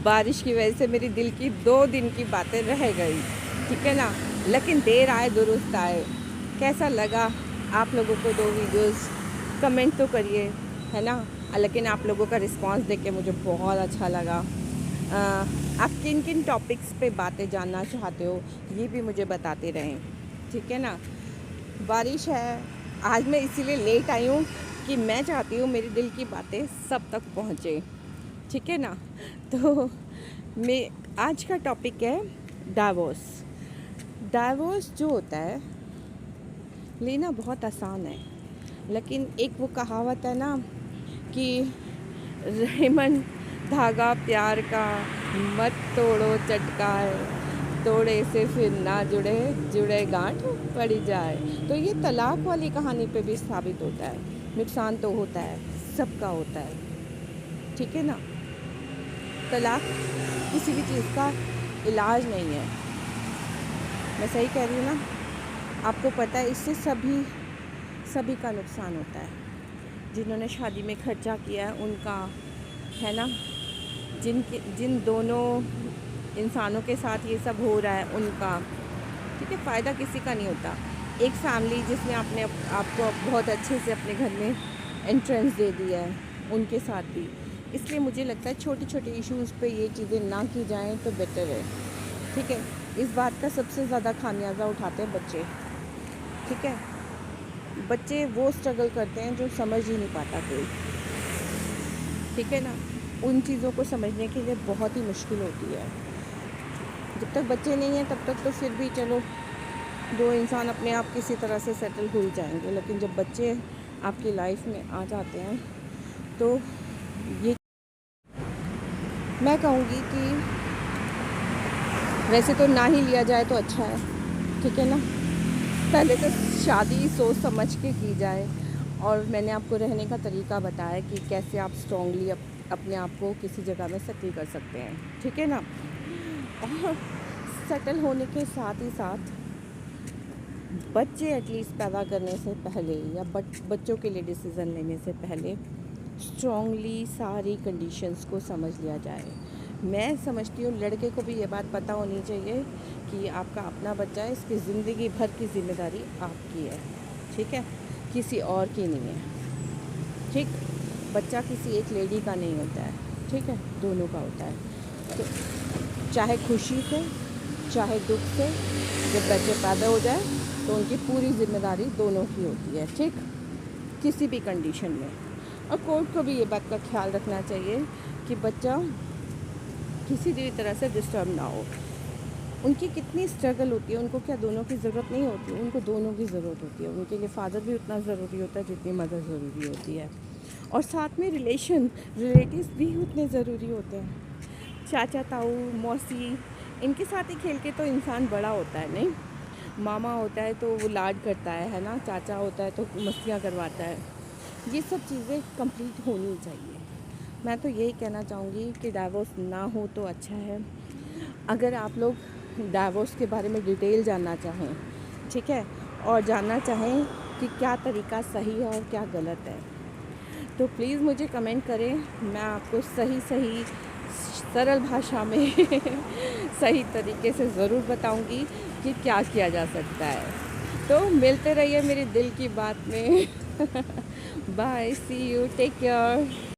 बारिश की वजह से मेरी दिल की 2 दिन की बातें रह गई, ठीक है ना। लेकिन देर आए दुरुस्त आए। कैसा लगा आप लोगों को 2 वीडियोस, कमेंट तो करिए, है ना। लेकिन आप लोगों का रिस्पांस देख के मुझे बहुत अच्छा लगा। आप किन किन टॉपिक्स पे बातें जानना चाहते हो ये भी मुझे बताते रहें, ठीक है ना। बारिश है, आज मैं इसीलिए लेट आई हूँ कि मैं चाहती हूँ मेरी दिल की बातें सब तक पहुँचे, ठीक है ना। तो मैं आज का टॉपिक है डाइवोर्स। डाइवोर्स जो होता है लेना बहुत आसान है, लेकिन एक वो कहावत है ना कि रेमन धागा प्यार का, मत तोड़ो चटकाए, तोड़े से फिर ना जुड़े, जुड़े गांठ पड़ी जाए। तो ये तलाक वाली कहानी पे भी साबित होता है। नुकसान तो होता है, सबका होता है, ठीक है ना। तलाक किसी भी चीज़ का इलाज नहीं है, मैं सही कह रही हूँ ना। आपको पता है इससे सभी का नुकसान होता है। जिन्होंने शादी में खर्चा किया है उनका, है ना। जिन दोनों इंसानों के साथ ये सब हो रहा है उनका, ठीक है। फ़ायदा किसी का नहीं होता। एक फैमिली जिसने आपको बहुत अच्छे से अपने घर में एंट्रेंस दे दिया है, उनके साथ भी। इसलिए मुझे लगता है छोटी छोटी इश्यूज़ पे ये चीज़ें ना की जाएं तो बेटर है, ठीक है। इस बात का सबसे ज़्यादा खामियाजा उठाते हैं बच्चे, ठीक है। बच्चे वो स्ट्रगल करते हैं जो समझ ही नहीं पाता कोई, ठीक है ना। उन चीज़ों को समझने के लिए बहुत ही मुश्किल होती है। जब तक बच्चे नहीं हैं तब तक तो फिर भी चलो, दो इंसान अपने आप किसी तरह से सेटल हो ही जाएंगे। लेकिन जब बच्चे आपकी लाइफ में आ जाते हैं तो ये मैं कहूँगी कि वैसे तो ना ही लिया जाए तो अच्छा है, ठीक है ना। पहले तो शादी सोच समझ के की जाए, और मैंने आपको रहने का तरीका बताया कि कैसे आप स्ट्रॉन्गली अपने आप को किसी जगह में सेटल कर सकते हैं, ठीक है ना। और सेटल होने के साथ ही साथ बच्चे एटलीस्ट पैदा करने से पहले या बच्चों के लिए डिसीज़न लेने से पहले स्ट्रॉन्गली सारी कंडीशंस को समझ लिया जाए। मैं समझती हूँ लड़के को भी ये बात पता होनी चाहिए कि आपका अपना बच्चा है, इसकी ज़िंदगी भर की जिम्मेदारी आपकी है, ठीक है, किसी और की नहीं है, ठीक। बच्चा किसी एक लेडी का नहीं होता है, ठीक है, दोनों का होता है। तो चाहे खुशी से चाहे दुख से जब बच्चे पैदा हो जाए तो उनकी पूरी जिम्मेदारी दोनों की होती है, ठीक, किसी भी कंडीशन में। और कोर्ट को भी ये बात का ख्याल रखना चाहिए कि बच्चा किसी भी तरह से डिस्टर्ब ना हो। उनकी कितनी स्ट्रगल होती है, उनको क्या दोनों की ज़रूरत नहीं होती, उनको दोनों की ज़रूरत होती है। उनके लिए फ़ादर भी उतना ज़रूरी होता है जितनी मदर ज़रूरी होती है, और साथ में रिलेटिव्स भी उतने ज़रूरी होते हैं। चाचा ताऊ मौसी, इनके साथ ही खेल के तो इंसान बड़ा होता है, नहीं। मामा होता है तो वो लाड करता है ना। चाचा होता है तो मस्तियाँ करवाता है। ये सब चीज़ें कंप्लीट होनी चाहिए। मैं तो यही कहना चाहूँगी कि डाइवोर्स ना हो तो अच्छा है। अगर आप लोग डाइवोर्स के बारे में डिटेल जानना चाहें, ठीक है, और जानना चाहें कि क्या तरीका सही है और क्या गलत है, तो प्लीज़ मुझे कमेंट करें। मैं आपको सही सही सरल भाषा में सही तरीके से ज़रूर बताऊंगी कि क्या किया जा सकता है। तो मिलते रहिए मेरे दिल की बात में। Bye, see you, take care.